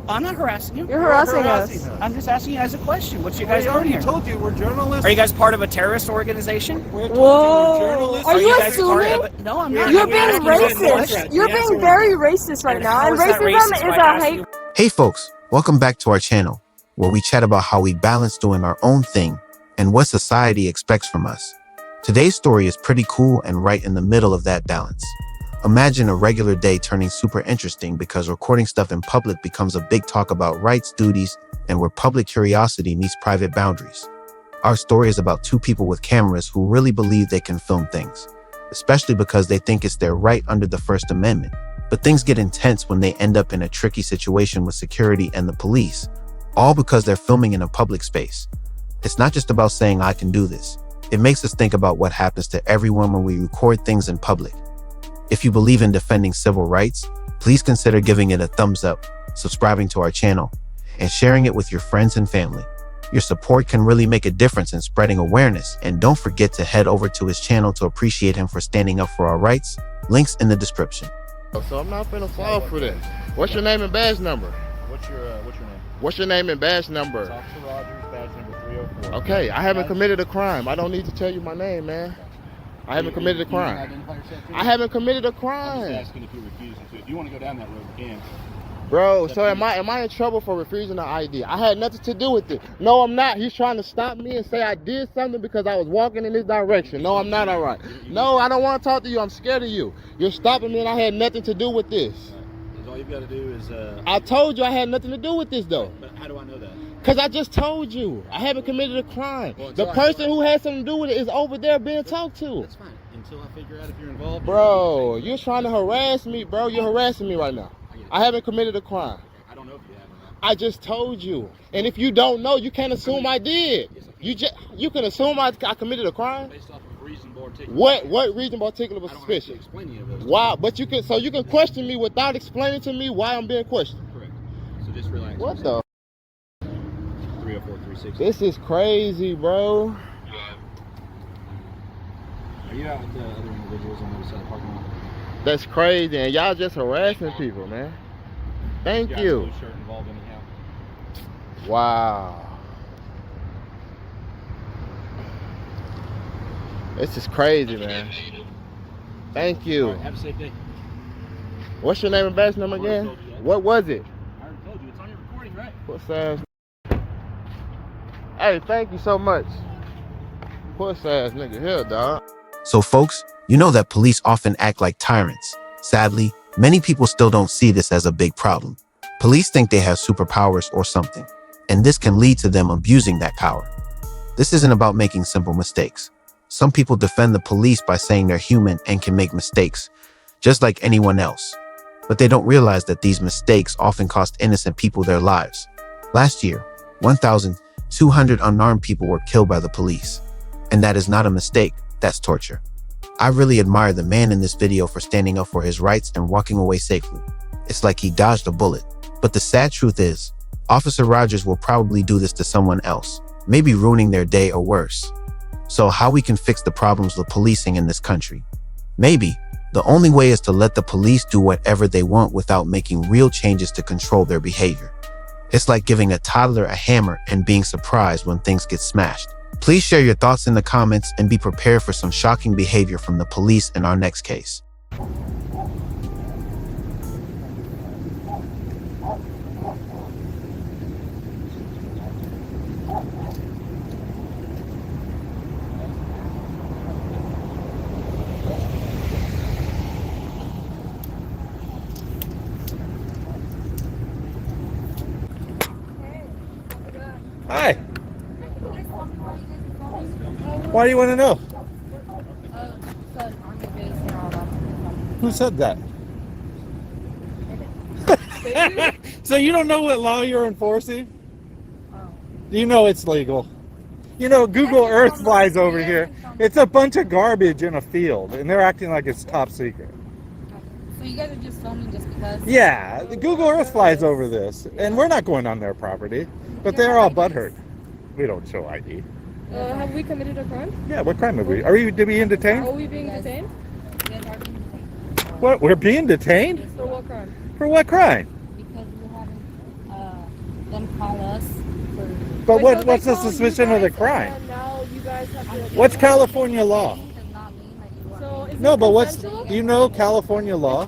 I'm not harassing you. You're harassing us. I'm just asking you guys a question. What's you guys doing here? I told you, we're journalists. Are you guys part of a terrorist organization? Whoa. Are you assuming? No, I'm not. You're being racist. You're being very racist right now. And racism is a hate. Hey folks, welcome back to our channel, where we chat about how we balance doing our own thing and what society expects from us. Today's story is pretty cool and right in the middle of that balance. Imagine a regular day turning super interesting because recording stuff in public becomes a big talk about rights, duties, and where public curiosity meets private boundaries. Our story is about two people with cameras who really believe they can film things, especially because they think it's their right under the First Amendment. But things get intense when they end up in a tricky situation with security and the police, all because they're filming in a public space. It's not just about saying, I can do this. It makes us think about what happens to everyone when we record things in public. If you believe in defending civil rights, please consider giving it a thumbs up, subscribing to our channel, and sharing it with your friends and family. Your support can really make a difference in spreading awareness, and don't forget to head over to his channel to appreciate him for standing up for our rights. Links in the description. So I'm not finna fall for this. What's your name and badge number? What's your name? What's your name and badge number? It's Officer Rogers, badge number 304. Okay, I haven't committed a crime. I don't need to tell you my name, man. I haven't committed a crime. I haven't committed a crime. I'm just asking if you're refusing to. If you want to go down that road, you can. Bro, so am I in trouble for refusing the ID? I had nothing to do with it. No, I'm not. He's trying to stop me and say I did something because I was walking in this direction. No, I'm not all right. No, I don't want to talk to you. I'm scared of you. You're stopping me and I had nothing to do with this. All you've got to do is... I told you I had nothing to do with this, though. But how do I know that? Because I just told you. I haven't committed a crime. Well, the person who has something to do with it is over there being talked to. That's fine. Until I figure out if you're involved. Bro, you're trying to harass me, bro. You're harassing me right now. I haven't committed a crime. I don't know if you have or not. I just told you. And if you don't know, you can't assume I did. You can assume I committed a crime? Based off of reasonable articulable. What reasonable articulable suspicion? I don't have to explain any of those. Why? But you can question me without explaining to me why I'm being questioned. Correct. So just relax. What the? 304, 360. This is crazy, bro. Are you out with the other individuals on the other side of the parking lot? That's crazy, and y'all just harassing people, man. Thank you. Blue shirt involved anyhow? Wow. This is crazy, man. Thank you. All right, have a safe day. What's your name and badge number again? What was it? I already told you. It's on your recording, right? Puss ass. Hey, thank you so much. Puss ass nigga here, dog. So folks, you know that police often act like tyrants. Sadly, many people still don't see this as a big problem. Police think they have superpowers or something, and this can lead to them abusing that power. This isn't about making simple mistakes. Some people defend the police by saying they're human and can make mistakes, just like anyone else. But they don't realize that these mistakes often cost innocent people their lives. Last year, 1,200 unarmed people were killed by the police. And that is not a mistake, that's torture. I really admire the man in this video for standing up for his rights and walking away safely. It's like he dodged a bullet. But the sad truth is, Officer Rogers will probably do this to someone else, maybe ruining their day or worse. So how we can fix the problems with policing in this country? Maybe the only way is to let the police do whatever they want without making real changes to control their behavior. It's like giving a toddler a hammer and being surprised when things get smashed. Please share your thoughts in the comments and be prepared for some shocking behavior from the police in our next case. Hi. Why do you want to know? Who said that? So you don't know what law you're enforcing? You know it's legal. You know, Google Earth flies over here. It's a bunch of garbage in a field, and they're acting like it's top secret. So you guys are just filming just because? Yeah, the Google Earth flies over this, and we're not going on their property, but they're all butthurt. We don't show ID. Have we committed a crime? Yeah, what crime have we? Are we being detained? Are we being detained? What? We're being detained? For what crime? For what crime? Because we're having let them call us for. But Wait, so what's they the call you suspicion of the guys, crime? and now you guys have to- What's California law? Does not mean that you are. So is No, it but what's, consensual? do you know California law?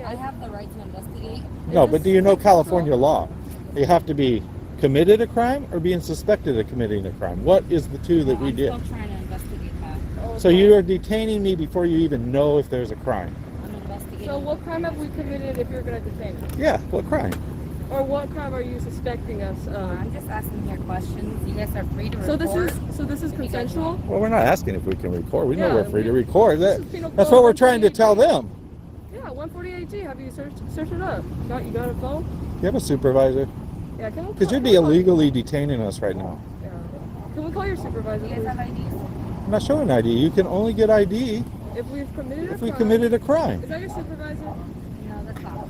I have the right to investigate. No, but do you know California law? You have to be committed a crime or being suspected of committing a crime. What is the two that we I'm did? still trying to investigate that. So you are detaining me before you even know if there's a crime. I'm investigating. So what crime have we committed if you're going to detain us? Yeah, what crime? Or what crime are you suspecting us of? I'm just asking here questions. You guys are free to So report. this is consensual? Well, we're not asking if we can record. We know Yeah, we're free to record. this is penal That's code what we're trying to 148G. tell them. Yeah, 148G. Have you searched it up? You got a phone? You have a supervisor? Yeah, can we Because call- you'd be illegally detaining us right now. Yeah. Can we call your supervisor, You guys have please? IDs? I'm not showing ID. You can only get ID If we've committed a if we crime. committed a crime. Is that your supervisor? No, that's not.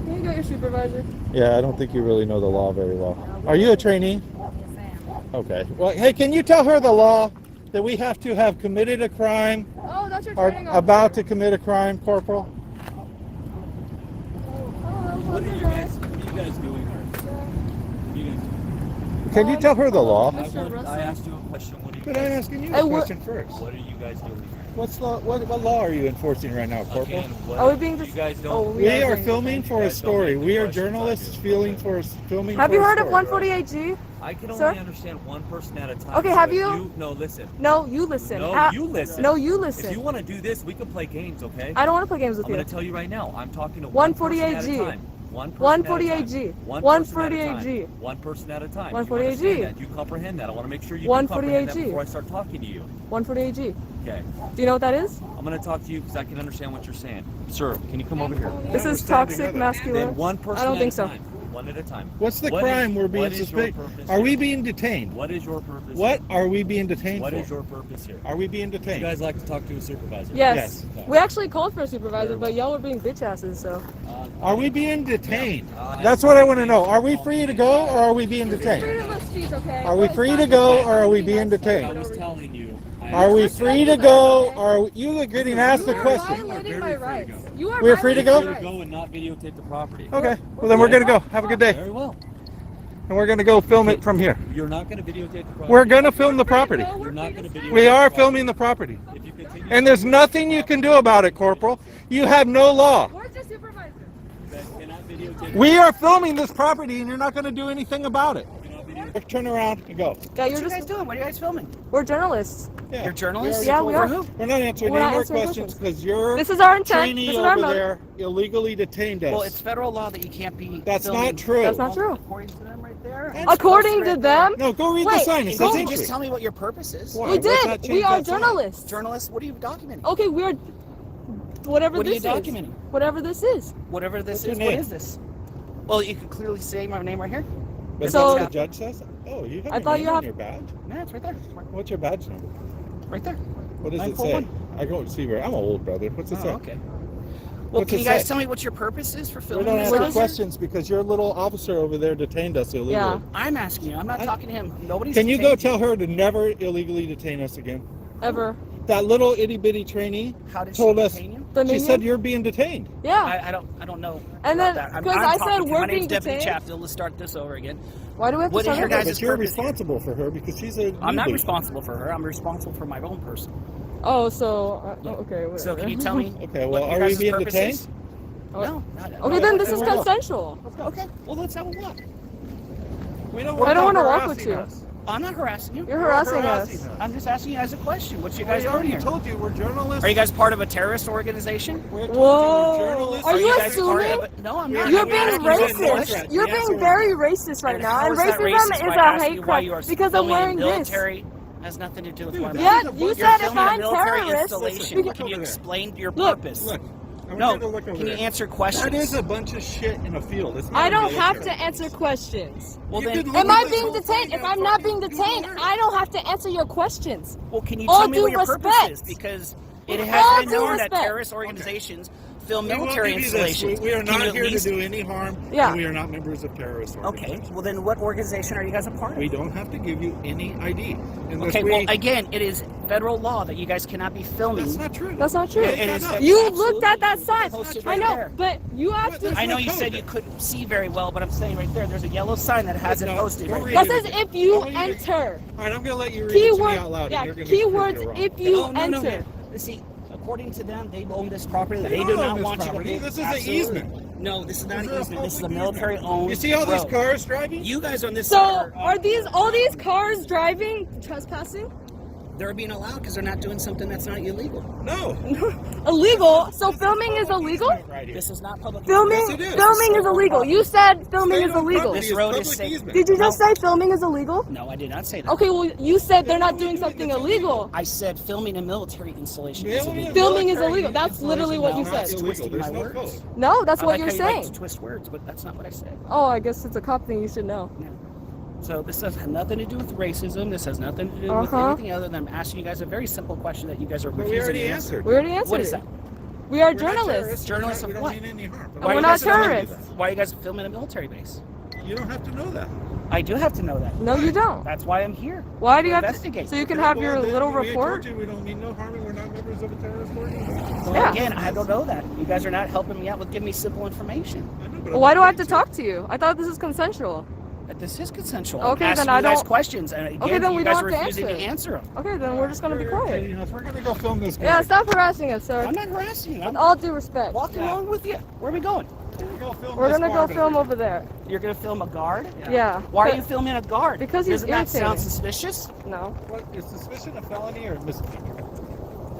Can you get your supervisor? Yeah, I don't think you really know the law very well. Are you a trainee? Yes, I am. Okay. Well, hey, can you tell her the law that we have to have committed a crime Oh, that's your or training officer. about to commit a crime, Corporal? What are you guys doing here? You guys. Can you tell her the law? Mr. Russell? I asked you a question. What are you But I'm guys? asking you Hey, a what- question first. What are you guys doing here? What law are you enforcing right now, Corporal? Again, what Are we being you dis- guys don't. Oh, We are being filming for a guys don't story. make We are questions journalists like filming this. filming Have for you a heard of story. 148G? I can only Sir? understand one person at a time. Okay, so have if you- No, listen. No, you listen. No, you listen. No, you If listen. you want to do this, we can play games, okay? I don't want to play games with I'm you. going to tell you right now. I'm talking to one person at a 148G. time. One person 148G. at a time. One person at a 148G. time. One person at a time. 148G. You understand that? You comprehend that. I want to make sure you 148G. comprehend that before I start talking to you. 148G. Okay. Do you know what that is? I'm going to talk to you because I can understand what you're saying. Sir, can you come over here? This is standing toxic together. masculine. Then one person I don't at think a so. time. One at a time. What's the What crime is- we're being what is your suspected? purpose Are we here? being detained? What is your purpose? What here? are we being detained What for? is your purpose here? Are we being You detained? guys like to talk to a supervisor? Yes. Yes. We actually called for a supervisor, but y'all were being bitch asses, so. Are we being detained? That's what I want to know. Are we free to go or are we being detained? Freedom of speech, okay? Are we free to go or are we being I detained? was telling you. Are we free to go or are you are getting asked the You are question? violating my rights. You are We're free to go? Free to go and not videotape the property. Okay. Well, then we're going to go. Have a good day. Very well. And we're going to go film it from here. You're not going to videotape the property. We're going to film the property. You're not going to videotape. We are the property. filming the property. If you continue, And there's nothing you can do about it, Corporal. You have no law. Where's your supervisor? you cannot videotape. We are filming this property and you're not going to do anything about it. Turn around and go. Yeah, you're What you guys just. doing? What are you guys filming? We're journalists. Yeah. You're journalists? Yeah, we are. For who? We're not answering We're any not more answering questions questions. because your This is our intent. trainee This is our over motive. there illegally detained us. Well, it's federal law that you can't be. That's filming. not true. That's not true. According to them right there. According to them, No, go read the Wait, sign. It Go says just entry. tell me what your purpose is. Why? we What's that did. change We are that sign? journalists. Journalists, what are you documenting? Okay, we are. Whatever What are this you is. documenting? Whatever this is. Whatever this What's your is, what name? is this? Well, you can clearly say my name right here. But So- that's what the judge says? Oh, you have I your thought name you on have- your badge? Yeah, it's right there. What's your badge number? Right there. What does it say? 941. I don't see where. I'm an old brother. What's it Oh, say? okay. Well, What's can it you guys say? tell me what your purpose is for We filming don't this? answer What is it? questions because your little officer over there detained us illegally. Yeah. I'm asking you. I'm not talking to him. Nobody's. Can you go detained tell her to never illegally detain us again? Ever. That little itty bitty trainee How did told she us. detain you? The She minion? said you're being detained. Yeah. I don't know. And about then, that. I'm 'cause I talking said to you. we're My name's being Deputy detained. Chapter. Let's start this over again. Why do we have to What is start your over? guys' But you're purpose? responsible for her because she's a. I'm not newbie. responsible for her. I'm responsible for my own person. Oh, so okay. Whatever. So can you tell me? Okay, what well, your are we guys' being purpose detained? is? No. Okay, then this is Let's go. consensual. Okay. Well, let's have a walk. We don't I don't want wanna to walk with you. I'm not harassing you. You're harassing us. I'm just asking you guys a question. What's your guys' I doing already here? told you we're journalists. Are you guys part of a terrorist organization? Whoa. Are you guys part assuming? of a- No, I'm not. You're I'm being asking you a racist. question. You're Yes, being we very racist right And now. how And is that racism racist is by a asking hate you why crime you are because I'm filming wearing this. military has nothing to do with what I'm Yeah, doing. you You're said if filming a I'm military terrorist, installation. look Can you over there. explain your Look. purpose? Look. I want No. you to look over Can you there. answer questions? That is a bunch of shit in a field. It's not I a don't have military. to answer questions. Well, You then, could Am I this being whole detained? thing If I'm and not being fucking detained, do I don't have to answer your questions. well, can you All tell me due what your purpose respect. is? Because it With has all been due known that respect. terrorist organizations film We won't military give you this. installations. We are Can you not at here least- to do any harm. Yeah. And we are not members of terrorist Okay, organizations. well then what organization are you guys a part of? We don't have to give you any ID. Unless Okay, we, well again, it is federal law that you guys cannot be filming. that's not true. That's not true. It is. You looked at that sign. Posted I right know, there. but you have What? to. I know That's you not said code. you couldn't see very well, but I'm saying right there, there's a yellow sign that has it No, posted don't right read there. That says if you I want you to- enter. All right, I'm going to let you read it to me Keyword. out loud. Yeah, and you're gonna prove keywords you're wrong. if you No, enter. See, according to them, they own this property. They They do don't not own this want property. you to. This is an Absolutely. easement. No, this is not This an is a easement. This is a public military-owned. You see all these road. cars driving? You guys on this So side are these all these cars driving trespassing? They're being allowed because they're not doing something that's not illegal. No. Illegal? So filming is illegal? Right here. This is not public. Filming, Yes, it is. filming is illegal. You said filming is State-owned illegal. property This is road is public safe. easement. Did you just say filming is illegal? No, I did not say that. Okay, well you said they're not doing something illegal. I said filming a military installation is Filming illegal. Filming is military illegal. That's literally what you installation said. is not Twisting illegal. my There's no words. code. No, that's I what like you're how you like saying. to twist words, but that's not what I said. Oh, I guess it's a cop thing. You should know. So this has nothing to do with racism. This has nothing to do with Uh-huh. anything other than I'm asking you guys a very simple question that you guys are But we refusing already to answer. answered. We already answered What is it. that? We are We're not journalists. Journalists We of don't what? mean any harm. And Why we're you not guys filming- terrorists. Why are you guys filming a military base? You don't have to know that. I do have to know that. No, you don't. That's why I'm here. Why do you have Investigate. to? So you can have your Well, then little we told report? you we don't mean no harm and we're not members of a terrorist organization. Well, Yeah. Again, I don't know that. You guys are not helping me out with giving me simple information. I know, but Well, I'm why not do I have to going talk to you? I thought this is consensual. But this is consensual. Okay, I'm then asking I you guys don't- questions, and again, Okay, then we you guys don't are have to refusing to answer. answer them. Okay, then we're just gonna be quiet. If we're gonna go film this Yeah, guy, stop harassing us, sir. I'm not harassing you. With I'm all due respect. walking along with you. Where are we going? We're gonna go film over there. You're gonna film a guard? Yeah. Why are you filming a guard? Because he's Doesn't that sound irritating. suspicious? No. What, is suspicion a felony or a misdemeanor?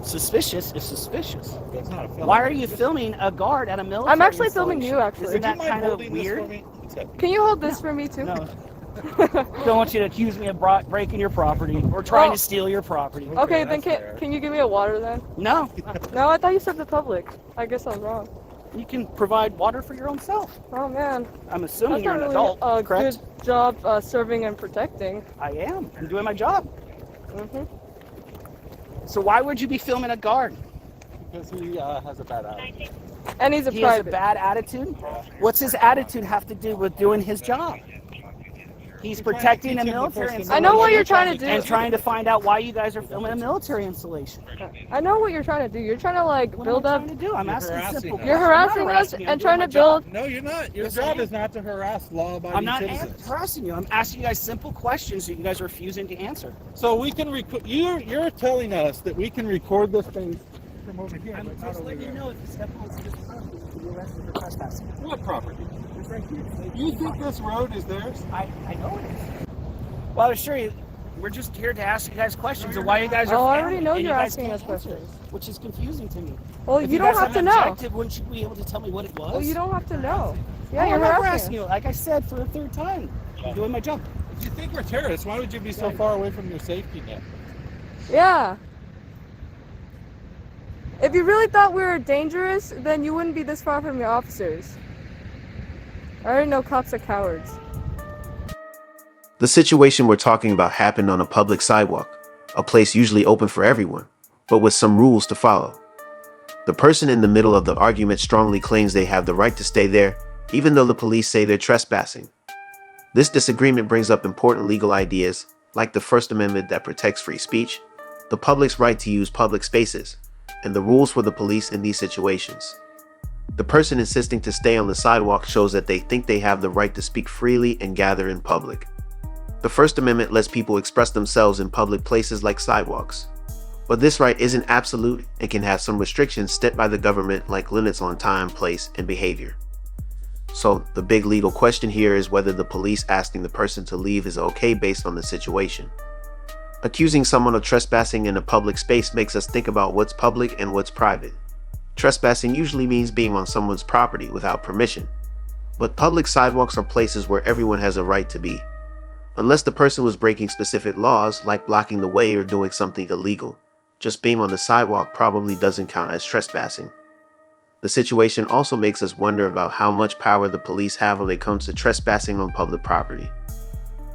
Suspicious is suspicious. That's not a felony. Why are you filming a guard at a military I'm actually filming you, installation? actually. Isn't that Would you mind kind of holding this weird? for me? Except- Can you hold this for me too? No. Don't want you to accuse me of breaking your property or trying Oh. to steal your property. Okay, then that's can, fair. can you give me a water then? No, No, I thought you said the public. I guess I was wrong. you can provide water for your own self. Oh man, I'm assuming that's you're not an really adult, a correct? good job serving and protecting. I am. I'm doing my job. Hmm. So why would you be filming a guard? Because he has a bad attitude. And he's a He has a private. bad attitude? What's his attitude have to do with doing his job? He's protecting a military installation. I know what you're trying to do. And trying to find out why you guys are filming a military installation. I know what you're trying to do. You're trying to like What build am I up. trying to do? I'm You're asking harassing simple us. You're questions. I'm harassing not us you. I'm and doing trying my to job. build. No, you're not. Your Yes, I job am. is not to harass law-abiding I'm not citizens. harassing you. I'm asking you guys simple questions that you guys are refusing to answer. So we can record. You're telling us that we can record this thing from over here. I'm but not just over letting you there. know if you step onto this property, you'll be arrested for trespassing. What property? It's right here. You think this road is theirs? I know it is. Well, I assure you, we're just here to ask you guys questions of why you guys are Oh, I family, already know and you you're guys asking can't us answer questions. it, which is confusing to me. Well, If you guys don't have to an know. objective, wouldn't you be able to tell me what it was? Well, you don't have to know. Yeah, No, you're I'm not harassing harassing us. you. Like I said for the third time, I'm doing my job. If you think we're terrorists, why would you be so far away from your safety net? Yeah. If you really thought we were dangerous, then you wouldn't be this far from your officers. I already know cops are cowards. The situation we're talking about happened on a public sidewalk, a place usually open for everyone, but with some rules to follow. The person in the middle of the argument strongly claims they have the right to stay there, even though the police say they're trespassing. This disagreement brings up important legal ideas, like the First Amendment that protects free speech, the public's right to use public spaces, and the rules for the police in these situations. The person insisting to stay on the sidewalk shows that they think they have the right to speak freely and gather in public. The First Amendment lets people express themselves in public places like sidewalks. But this right isn't absolute and can have some restrictions set by the government, like limits on time, place, and behavior. So the big legal question here is whether the police asking the person to leave is okay based on the situation. Accusing someone of trespassing in a public space makes us think about what's public and what's private. Trespassing usually means being on someone's property without permission. But public sidewalks are places where everyone has a right to be. Unless the person was breaking specific laws, like blocking the way or doing something illegal, just being on the sidewalk probably doesn't count as trespassing. The situation also makes us wonder about how much power the police have when it comes to trespassing on public property.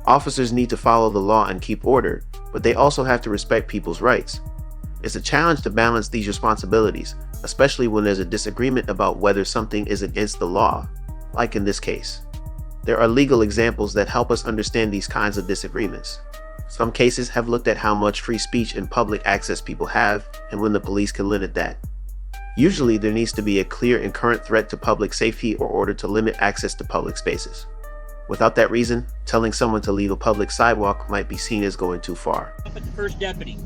Officers need to follow the law and keep order, but they also have to respect people's rights. It's a challenge to balance these responsibilities, especially when there's a disagreement about whether something is against the law, like in this case. There are legal examples that help us understand these kinds of disagreements. Some cases have looked at how much free speech and public access people have, and when the police can limit that. Usually, there needs to be a clear and current threat to public safety or order to limit access to public spaces. Without that reason, telling someone to leave a public sidewalk might be seen as going too far. Up at the first deputy.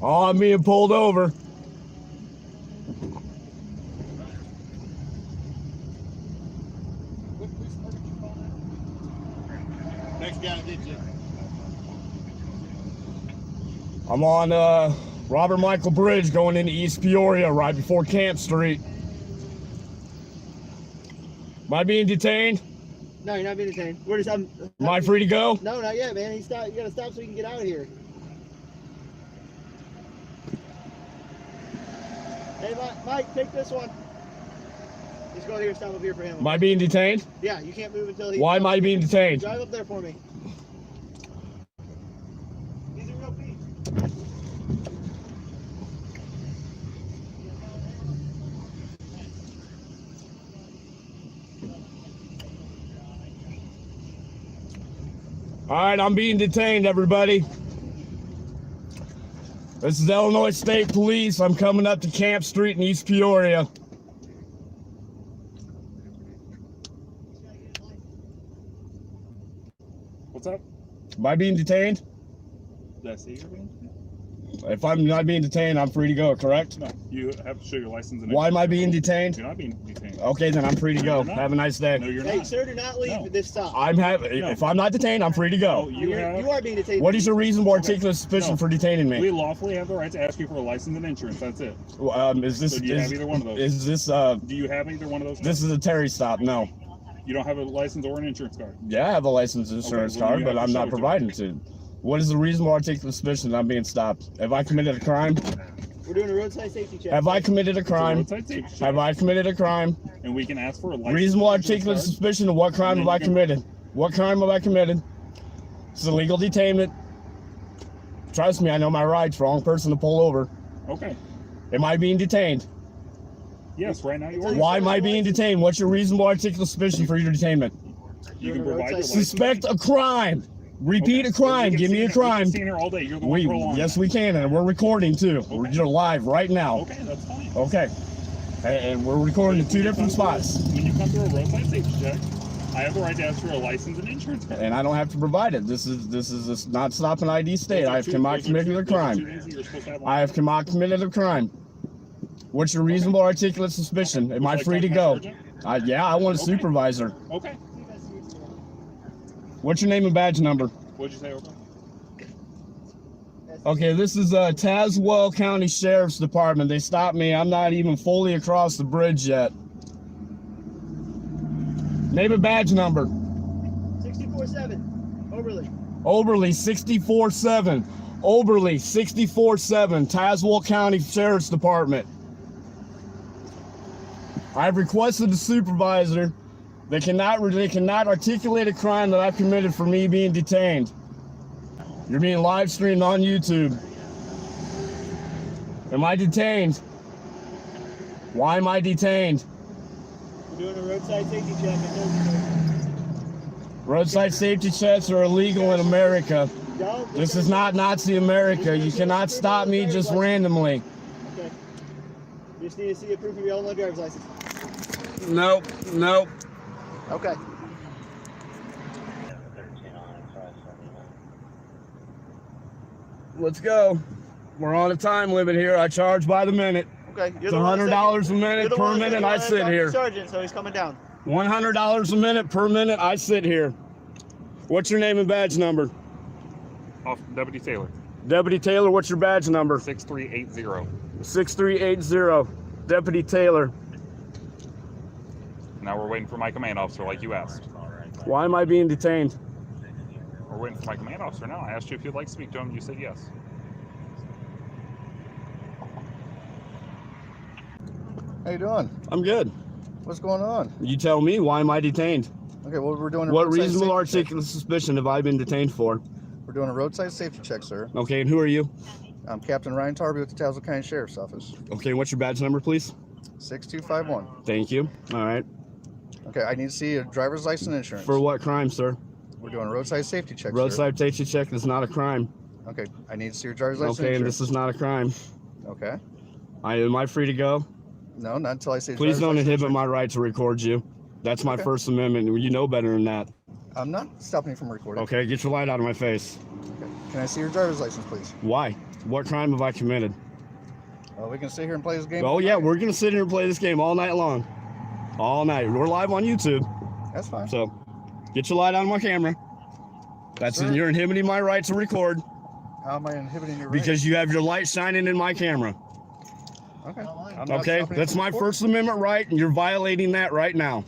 Oh, I'm being pulled over. Next guy did you? I'm on Robert Michael Bridge going into East Peoria right before Camp Street. Am I being detained? No, you're not being detained. We're just, Am I free to go? No, not yet, man. You gotta stop so we can get out of here. Hey, Mike, take this one. Just go here and stop up here for him. Am I being detained? Yeah, you can't move until he... Why am I being detained? Drive up there for me. He's a real piece. All right, I'm being detained, everybody. This is Illinois State Police. I'm coming up to Camp Street in East Peoria. What's up? Am I being detained? Did I say you're being? If I'm not being detained, I'm free to go, correct? No, you have to show your license. And Why am I being detained? You're not being detained. Okay, then I'm free to go. you're not. Have a nice day. No, you're Hey, not. sir, do not leave No. this stop. If I'm not detained, I'm free to No, go. you You are being detained. What is your reasonable articulate suspicion No. for detaining We me? lawfully have the right to ask you for a license and insurance. That's it. Is this So do you have either one of those? Is this Do you have either one of those? this is a Terry stop? No. You don't have a license or an insurance card. Yeah, I have a license and insurance well, card, you but have to I'm show not it to me. providing to. What is the reasonable articulate suspicion that I'm being stopped? Have I committed a crime? We're doing a roadside safety check. Have I committed a It's a crime? roadside safety check, Have I committed a crime? and we can ask for a license. Reasonable and insurance articulate card. suspicion of what crime And have I then you committed? What crime have I committed? It's illegal detainment. Trust me, I know my rights. Wrong person to pull over. Okay. Am I being detained? Yes, right now you are. Why am I being detained? What's your reasonable articulate suspicion for your detainment? You can provide your license. Suspect a crime. Repeat Okay. a crime. We can Give me sit a here- we crime. can sit here all day. You're the one prolonging Yes, it. we can, and we're recording too. We're Okay. You're live right now. Okay, that's fine. Okay. And we're recording in two different spots. When you come through a roadside safety check, I have the right to ask for a license and insurance card. And I don't have to provide it. This is not stop an ID state. I have committed a crime. I have committed a crime. What's your reasonable articulate suspicion? Am I free to go? Yeah, I want a Okay. supervisor. Okay. What's your name and badge number? What'd you say, over? Okay, this is Tazewell County Sheriff's Department. They stopped me. I'm not even fully across the bridge yet. Name and badge number. 64-7. Overly. Oberly 64-7. Oberly 64-7. Tazewell County Sheriff's Department. I've requested a supervisor. They cannot articulate a crime that I've committed for me being detained. You're being live streamed on YouTube. Am I detained? Why am I detained? We're doing a roadside safety check. I told you so. Roadside safety checks are illegal in America. Don't. This is not Nazi America. You cannot stop me just randomly. Okay. You just need to see a proof of your Illinois driver's license. Nope, nope. Okay. Let's go. We're on a time limit here. I charge by the minute. Okay. It's $100 a minute per minute I sit here. Sergeant, so he's coming down. $100 a minute per minute I sit here. What's your name and badge number? Off Deputy Taylor. Deputy Taylor, what's your badge number? 6380. 6380. Deputy Taylor. Now we're waiting for my command officer, like you asked. Why am I being detained? We're waiting for my command officer now. I asked you if you'd like to speak to him. You said yes. How you doing? I'm good. What's going on? You tell me, why am I detained? Okay, well, we're doing a What roadside reasonable safety check. articulate suspicion have I been detained for? We're doing a roadside safety check, sir. Okay, and who are you? I'm Captain Ryan Tarby with the Tazewell County Sheriff's Office. Okay, what's your badge number, please? 6251. Thank you. All right. Okay, I need to see a driver's license and insurance. For what crime, sir? We're doing a roadside safety check, Roadside safety check is not a crime. sir. Okay, I need to see your driver's license and Okay, and insurance. this is not a crime. Okay. Am I free to go? No, not until I see Please don't inhibit my right to record you. That's my Okay. First Amendment. You know better than that. I'm not stopping you from recording. Okay, get your light out of my face. Okay. Can I see your driver's license, please? Why? What crime have I committed? Well, we can sit here and play this game. Oh, yeah, we're going to sit here and play this game all night long. All night. We're live on YouTube. That's fine. So, get your light out of my camera. You're inhibiting my right to record How am I inhibiting your because you have your light shining in my camera. right? Okay. Okay, that's my First Amendment right, and you're violating that right now.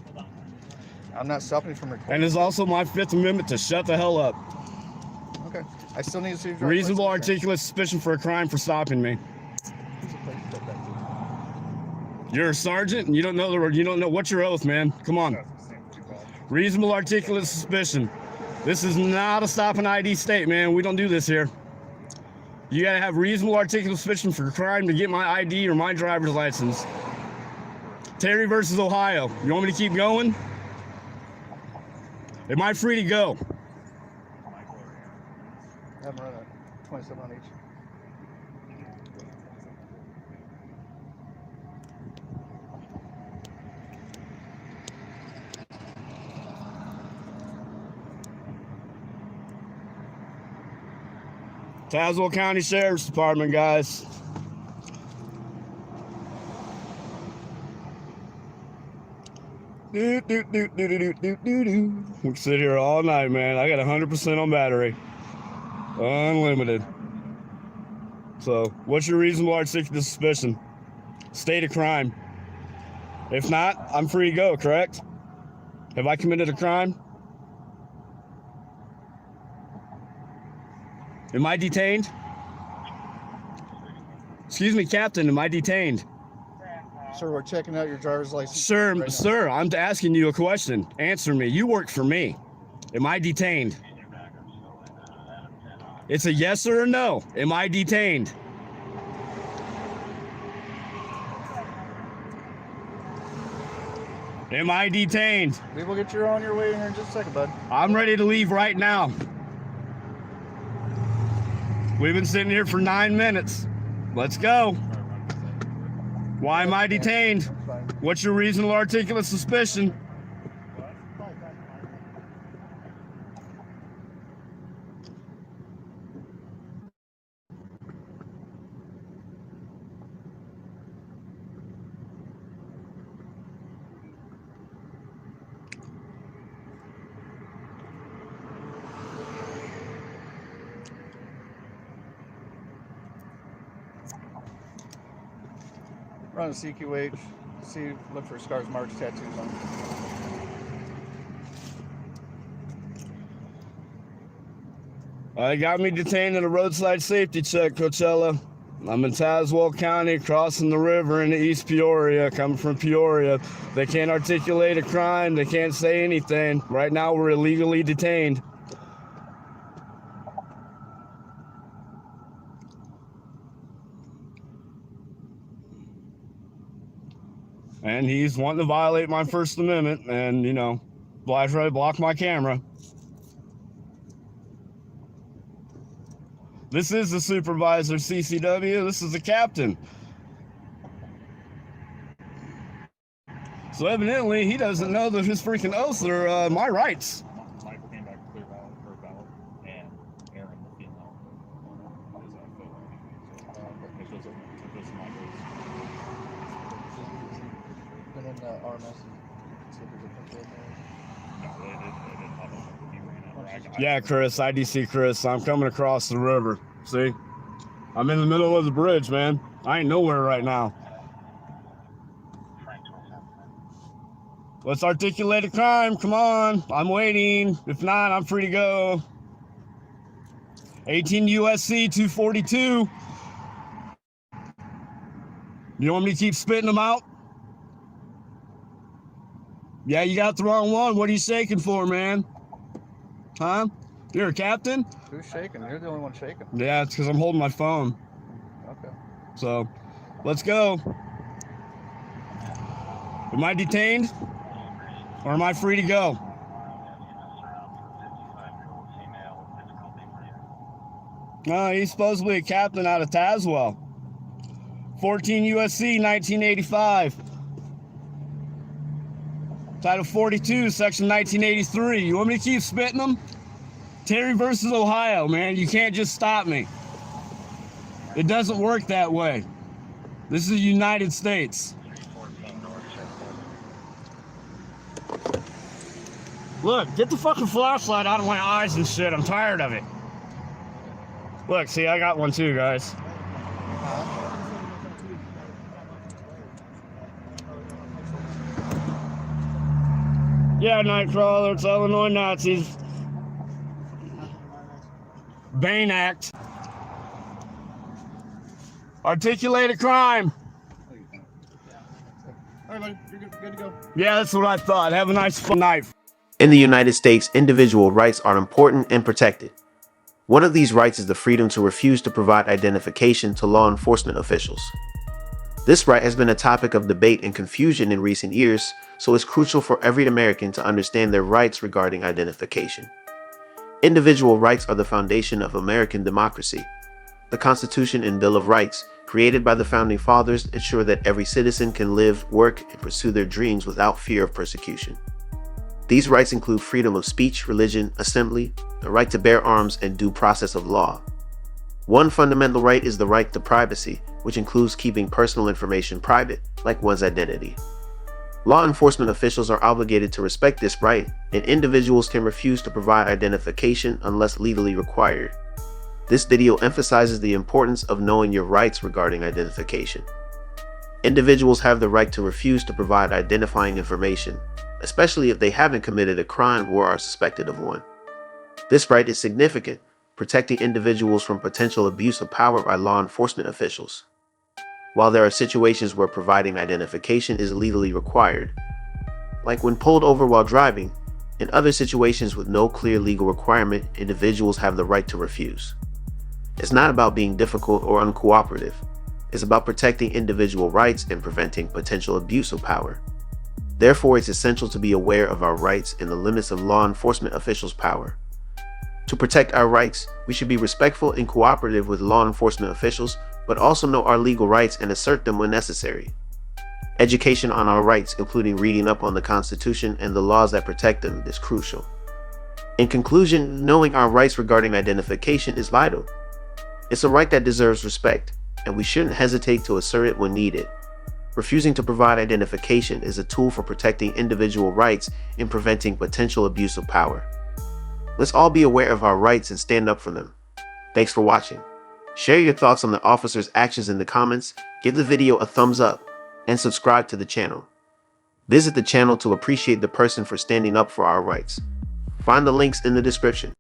I'm not stopping you from recording. And it's also my Fifth Amendment to shut the hell up. Okay. I still need to see your driver's Reasonable license. articulate suspicion for a crime for stopping me. You're a sergeant, and you don't know what's your oath, man. Come on. Reasonable articulate suspicion. This is not a stop and ID state, man. We don't do this here. You gotta have reasonable articulate suspicion for a crime to get my ID or my driver's license. Terry versus Ohio. You want me to keep going? Am I free to go? Have them run a 27 on each. Tazewell County Sheriff's Department, guys. We can sit here all night, man. I got 100% on battery. Unlimited. So, what's your reasonable articulate suspicion? State of crime. If not, I'm free to go, correct? Have I committed a crime? Am I detained? Excuse me, Captain, am I detained? Sir, we're checking out your driver's license. Sir, right now. sir, I'm asking you a question. Answer me. You work for me. Am I detained? It's a yes or a no. Am I detained? Am I detained? We will get you on your way in here in just a second, bud. I'm ready to leave right now. We've been sitting here for 9 minutes. Let's go. Why am I detained? What's your reasonable articulate suspicion? Run a CQH. See, look for scars, marks, tattoos on. They got me detained in a roadside safety check, Coachella. I'm in Tazewell County, crossing the river into East Peoria, coming from Peoria. They can't articulate a crime. They can't say anything. Right now, we're illegally detained. And he's wanting to violate my First Amendment and, you know, try to block my camera. This is the supervisor, CCW. This is the captain. So evidently, he doesn't know that his freaking oaths are my rights. Michael came back clear valid for a ballot, and Aaron, the female, is a photo. So it goes to Michael's. Been in RMS. See if there's a picture No, they didn't pop up. He ran over. Yeah, Chris, IDC Chris, I'm coming across the river. See? I'm in the middle of the bridge, man. I ain't nowhere right now. Let's articulate a crime. Come on. I'm waiting. If not, I'm free to go. 18 USC 242. You want me to keep spitting them out? Yeah, you got the wrong one. What are you shaking for, man? Huh? You're a captain? Who's shaking? You're the only one shaking. Yeah, it's because I'm holding my phone. So, let's go. Am I detained? Or am I free to go? He's supposedly a captain out of Tazewell. 14 USC 1985. Title 42, Section 1983. You want me to keep spitting them? Terry versus Ohio, man. You can't just stop me. It doesn't work that way. This is the United States. Look, get the fucking flashlight out of my eyes and shit. I'm tired of it. Look, see, I got one too, guys. Yeah, Nightcrawler, it's Illinois Nazis. Bain Act. Articulate a crime. All right, buddy, you're good to go. Yeah, that's what I thought. Have a nice night. In the United States, individual rights are important and protected. One of these rights is the freedom to refuse to provide identification to law enforcement officials. This right has been a topic of debate and confusion in recent years, so it's crucial for every American to understand their rights regarding identification. Individual rights are the foundation of American democracy. The Constitution and Bill of Rights, created by the Founding Fathers, ensure that every citizen can live, work, and pursue their dreams without fear of persecution. These rights include freedom of speech, religion, assembly, the right to bear arms, and due process of law. One fundamental right is the right to privacy, which includes keeping personal information private, like one's identity. Law enforcement officials are obligated to respect this right, and individuals can refuse to provide identification unless legally required. This video emphasizes the importance of knowing your rights regarding identification. Individuals have the right to refuse to provide identifying information, especially if they haven't committed a crime or are suspected of one. This right is significant, protecting individuals from potential abuse of power by law enforcement officials. While there are situations where providing identification is legally required, like when pulled over while driving, in other situations with no clear legal requirement, individuals have the right to refuse. It's not about being difficult or uncooperative. It's about protecting individual rights and preventing potential abuse of power. Therefore, it's essential to be aware of our rights and the limits of law enforcement officials' power. To protect our rights, we should be respectful and cooperative with law enforcement officials, but also know our legal rights and assert them when necessary. Education on our rights, including reading up on the Constitution and the laws that protect them, is crucial. In conclusion, knowing our rights regarding identification is vital. It's a right that deserves respect, and we shouldn't hesitate to assert it when needed. Refusing to provide identification is a tool for protecting individual rights and preventing potential abuse of power. Let's all be aware of our rights and stand up for them. Thanks for watching. Share your thoughts on the officer's actions in the comments, give the video a thumbs up, and subscribe to the channel. Visit the channel to appreciate the person for standing up for our rights. Find the links in the description.